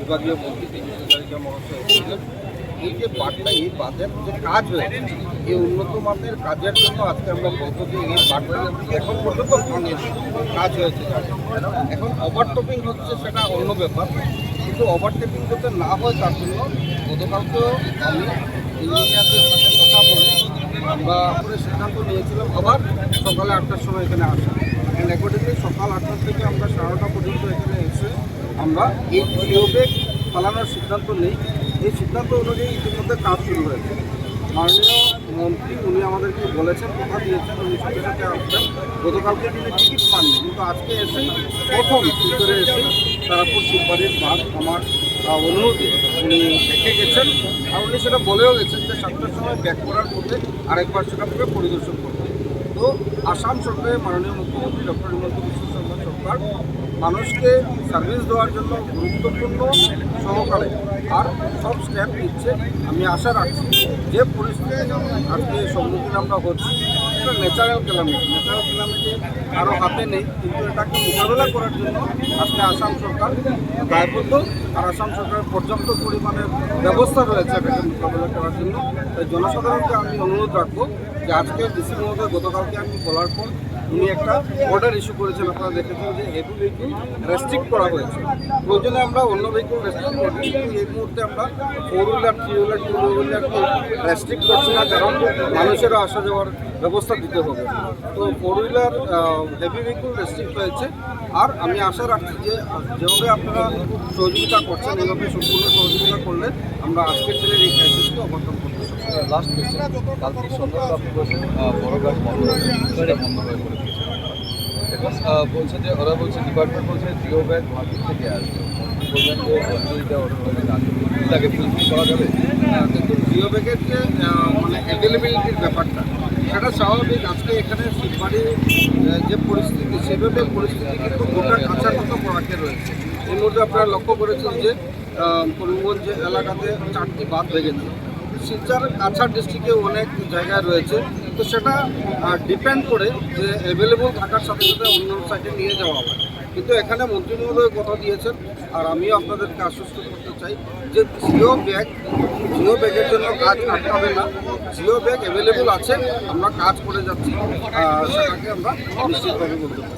বিভাগীয় মন্ত্রী টেকনিক্যাল মহাশয় এসেছিলেন। এই যে বাঁধটা, এই বাঁধের যে কাজ হয়েছে, এই উন্নত মানের কাজের জন্য আজকে আমরা বলতে যে এই বাঁধটা এখন পর্যন্ত ভাঙে কাজ হয়েছে। এখন ওভারটপিং হচ্ছে সেটা অন্য ব্যাপার, কিন্তু ওভারটেপিং যাতে না হয় তার জন্য গতকালকেও আমি ইঞ্জিনিয়ারদের সাথে কথা বলে আমরা সিদ্ধান্ত নিয়েছিলাম আবার সকালে 8টার সময় এখানে আসা। অ্যান্ড অ্যাকর্ডিংলি সকাল 8টা থেকে আমরা 9:30 পর্যন্ত এখানে এসে আমরা এই জিওব্যাগ চালানোর সিদ্ধান্ত নেই। এই সিদ্ধান্ত অনুযায়ী ইতিমধ্যে কাজ শুরু হয়েছে। মাননীয় মন্ত্রী উনি আমাদেরকে বলেছেন, কথা দিয়েছেন উনি সাথে সাথে আসবেন। গতকালকে তিনি টিকিট পাননি, কিন্তু আজকে এসেই প্রথম ভিতরে এসেই তারাপুর শিববাড়ির বাঁধ আমার অনুমতি উনি দেখে গেছেন। আর উনি সেটা বলেও গেছেন যে 7টার সময় ব্যাক করার পথে আরেকবার সেটা পুরো পরিদর্শন করবেন। তো আসাম সরকারের মাননীয় মুখ্যমন্ত্রী ডক্টর হিমন্ত বিশ্ব শর্মা সরকার মানুষকে সার্ভিস দেওয়ার জন্য গুরুত্বপূর্ণ সহকারে আর সব স্টেপ নিচ্ছে। আমি আশা রাখছি যে পরিস্থিতি আজকে সম্মুখীন আমরা হচ্ছি এটা ন্যাচারাল ক্যালামিটি কারো হাতে নেই, কিন্তু এটাকে মোকাবেলা করার জন্য আজকে আসাম সরকার দায়বদ্ধ। আর আসাম সরকারের পর্যাপ্ত পরিমাণের ব্যবস্থা রয়েছে এটাকে মোকাবেলা করার জন্য। তাই জনসাধারণকে আমি অনুরোধ রাখবো যে আজকে ডিসি মহোদয় গতকালকে আমি বলার পর উনি একটা অর্ডার ইস্যু করেছেন। আপনারা দেখেছেন যে হেভি ভেহিকল রেস্ট্রিক্ট করা হয়েছে। প্রয়োজনে আমরা অন্য ভেহিকল রেস্ট্রিক্ট করছি, কিন্তু এই মুহূর্তে আমরা 4 হুইলার 3 হুইলার 2 হুইলারকে রেস্ট্রিক্ট করছি না, কারণ মানুষেরও আসা যাওয়ার ব্যবস্থা দিতে হবে। তো 4 হুইলার হেভি ভেহিকল রেস্ট্রিক্ট হয়েছে। আর আমি আশা রাখছি যে যেভাবে আপনারা সহযোগিতা করছেন এইভাবে সম্পূর্ণ সহযোগিতা করলে আমরা আজকের দিনের এই ক্রাইসিসকে ওভারকাম করতে পারব। লাস্ট কোয়েশ্চেন, কালকে সন্ধ্যা আপনি বলছেন বড় গাছ বন্ধ হয়ে বন্ধ হয়ে করে দিয়েছে। এখন বলছে যে ওরা বলছে ডিপার্টমেন্ট বলছে জিও ব্যাগ মার্কেট থেকে আসবে, বললেন যে এইটা ওটা তাকে ফুলফিল করা যাবে। কিন্তু জিও ব্যাগের যে মানে অ্যাভেলেবিলিটির ব্যাপারটা সেটা স্বাভাবিক। আজকে এখানে শিববাড়ির যে পরিস্থিতি সেভাবে পরিস্থিতি কিন্তু গোটা কাঁচা মতো পড়াকে রয়েছে। এর মধ্যে আপনারা লক্ষ্য করেছেন যে করিমগঞ্জ এলাকাতে 4টি বাঁধ ভেঙেছে। শিলচর কাছাড় ডিস্ট্রিক্টে অনেক জায়গায় রয়েছে। তো সেটা ডিপেন্ড করে যে অ্যাভেলেবল থাকার সাথে সাথে অন্য সাইডে নিয়ে যাওয়া হবে। কিন্তু এখানে মন্ত্রী মহোদয় কথা দিয়েছেন, আর আমিও আপনাদেরকে আশ্বস্ত করতে চাই যে জিও ব্যাগের জন্য কাজ আটকাবে না। জিও ব্যাগ অ্যাভেলেবল আছে, আমরা কাজ করে যাচ্ছি, সেটাকে আমরা নিশ্চিতভাবে বলতে পারি।